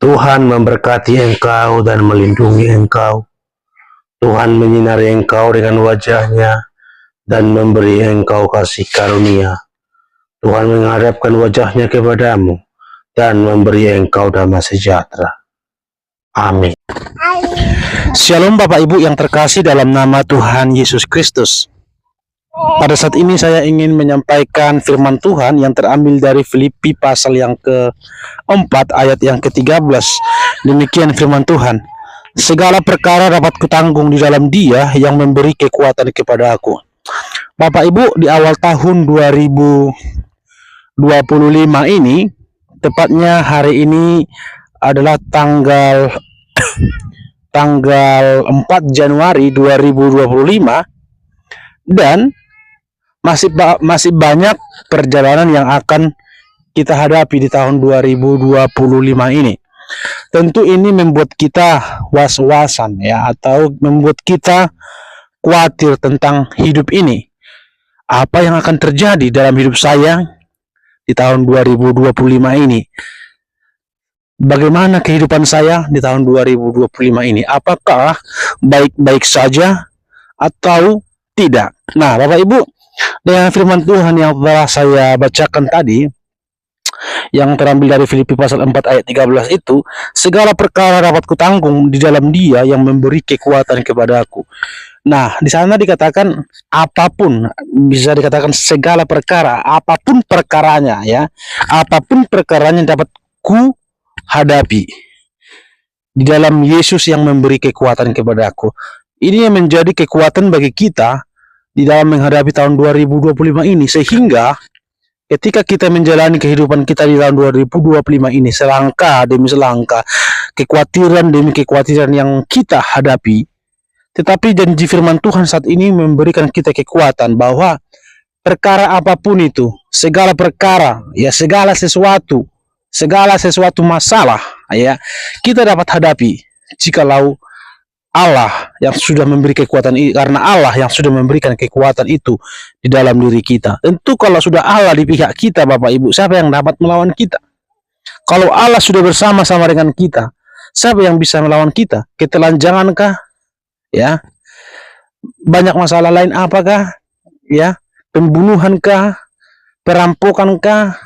Tuhan memberkati engkau dan melindungi engkau. Tuhan menyinari engkau dengan wajah-Nya dan memberi engkau kasih karunia. Tuhan menghadapkan wajah-Nya kepadamu dan memberi engkau damai sejahtera. Amin. Shalom Bapak Ibu yang terkasih dalam nama Tuhan Yesus Kristus. Pada saat ini saya ingin menyampaikan firman Tuhan yang terambil dari Filipi pasal yang ke-4 ayat yang ke-13. Demikian firman Tuhan. Segala perkara dapat kutanggung di dalam Dia yang memberi kekuatan kepada aku. Bapak Ibu, di awal tahun 2025 ini, tepatnya hari ini adalah tanggal 4 Januari 2025, dan masih banyak perjalanan yang akan kita hadapi di tahun 2025 ini. Tentu ini membuat kita was-wasan ya, atau membuat kita khawatir tentang hidup ini. Apa yang akan terjadi dalam hidup saya di tahun 2025 ini? Bagaimana kehidupan saya di tahun 2025 ini? Apakah baik-baik saja atau tidak? Nah, Bapak Ibu, dengan firman Tuhan yang telah saya bacakan tadi, yang terambil dari Filipi pasal 4 ayat 13 itu, segala perkara dapat kutanggung di dalam Dia yang memberi kekuatan kepada aku. Nah, di sana dikatakan apapun, bisa dikatakan segala perkara, apapun perkaranya ya, apapun perkaranya dapat ku hadapi di dalam Yesus yang memberi kekuatan kepada aku. Ini yang menjadi kekuatan bagi kita di dalam menghadapi tahun 2025 ini, sehingga ketika kita menjalani kehidupan kita di tahun 2025 ini, selangkah demi selangkah, kekhawatiran demi kekhawatiran yang kita hadapi, tetapi janji firman Tuhan saat ini memberikan kita kekuatan bahwa perkara apapun itu, segala perkara, ya segala sesuatu masalah, ya kita dapat hadapi jikalau Allah yang sudah memberi kekuatan itu, karena Allah yang sudah memberikan kekuatan itu di dalam diri kita. Tentu kalau sudah Allah di pihak kita, Bapak Ibu, siapa yang dapat melawan kita? Kalau Allah sudah bersama-sama dengan kita, siapa yang bisa melawan kita? Ketelanjangankah? Ya, banyak masalah lain apakah? Ya, pembunuhankah? Perampokankah?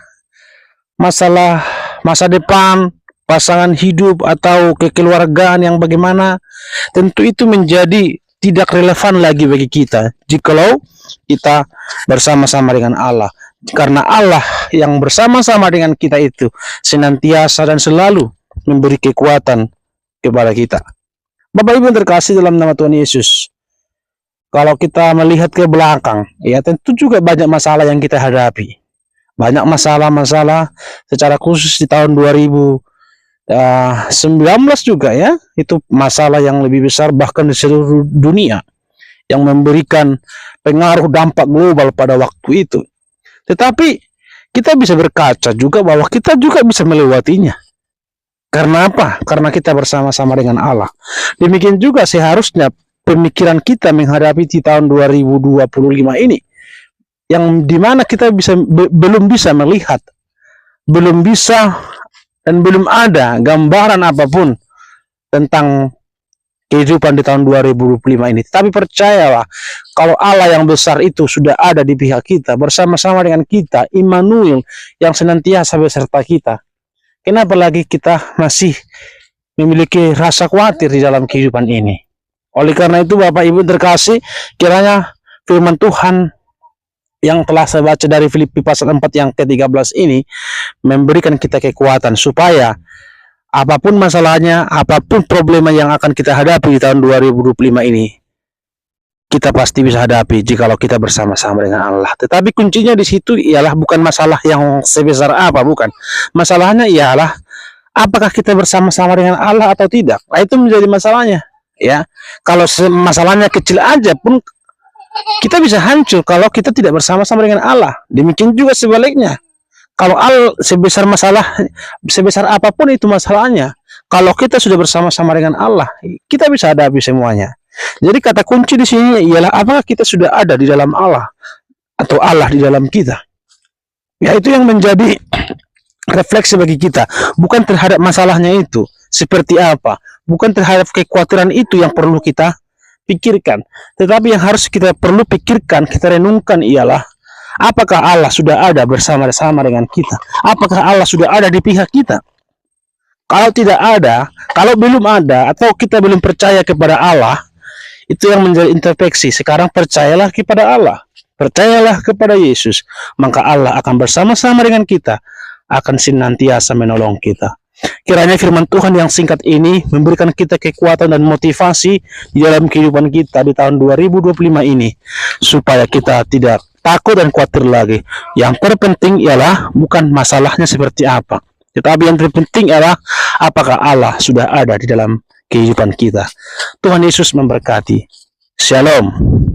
Masalah masa depan, pasangan hidup, atau kekeluargaan yang bagaimana? Tentu itu menjadi tidak relevan lagi bagi kita jikalau kita bersama-sama dengan Allah, karena Allah yang bersama-sama dengan kita itu senantiasa dan selalu memberi kekuatan kepada kita. Bapak Ibu yang terkasih dalam nama Tuhan Yesus, kalau kita melihat ke belakang, ya tentu juga banyak masalah yang kita hadapi. Banyak masalah-masalah secara khusus di tahun 2019 juga ya, itu masalah yang lebih besar bahkan di seluruh dunia yang memberikan pengaruh dampak global pada waktu itu. Tetapi kita bisa berkaca juga bahwa kita juga bisa melewatinya. Karena apa? Karena kita bersama-sama dengan Allah. Demikian juga seharusnya pemikiran kita menghadapi di tahun 2025 ini, yang dimana kita belum bisa melihat, belum bisa dan belum ada gambaran apapun tentang kehidupan di tahun 2025 ini. Tapi percayalah, kalau Allah yang besar itu sudah ada di pihak kita, bersama-sama dengan kita, Immanuel yang senantiasa beserta kita, kenapa lagi kita masih memiliki rasa khawatir di dalam kehidupan ini? Oleh karena itu, Bapak Ibu terkasih, kiranya firman Tuhan yang telah saya baca dari Filipi pasal 4 yang ke-13 ini memberikan kita kekuatan supaya apapun masalahnya, apapun problema yang akan kita hadapi di tahun 2025 ini, kita pasti bisa hadapi jikalau kita bersama-sama dengan Allah. Tetapi kuncinya di situ ialah bukan masalah yang sebesar apa, bukan. Masalahnya ialah apakah kita bersama-sama dengan Allah atau tidak. Nah, itu menjadi masalahnya, ya. Kalau masalahnya kecil aja pun kita bisa hancur kalau kita tidak bersama-sama dengan Allah. Demikian juga sebaliknya. Kalau sebesar apapun itu masalahnya, kalau kita sudah bersama-sama dengan Allah, kita bisa hadapi semuanya. Jadi kata kunci di sini ialah apakah kita sudah ada di dalam Allah atau Allah di dalam kita. Ya, itu yang menjadi refleksi bagi kita, bukan terhadap masalahnya itu seperti apa, bukan terhadap kekhawatiran itu yang perlu kita pikirkan, tetapi yang harus kita perlu pikirkan, kita renungkan ialah apakah Allah sudah ada bersama-sama dengan kita? Apakah Allah sudah ada di pihak kita? Kalau tidak ada, kalau belum ada, atau kita belum percaya kepada Allah, itu yang menjadi introspeksi. Sekarang percayalah kepada Allah, percayalah kepada Yesus, maka Allah akan bersama-sama dengan kita, akan senantiasa menolong kita. Kiranya firman Tuhan yang singkat ini memberikan kita kekuatan dan motivasi di dalam kehidupan kita di tahun 2025 ini, supaya kita tidak takut dan khawatir lagi. Yang terpenting ialah bukan masalahnya seperti apa, tetapi yang terpenting adalah apakah Allah sudah ada di dalam kehidupan kita. Tuhan Yesus memberkati. Shalom.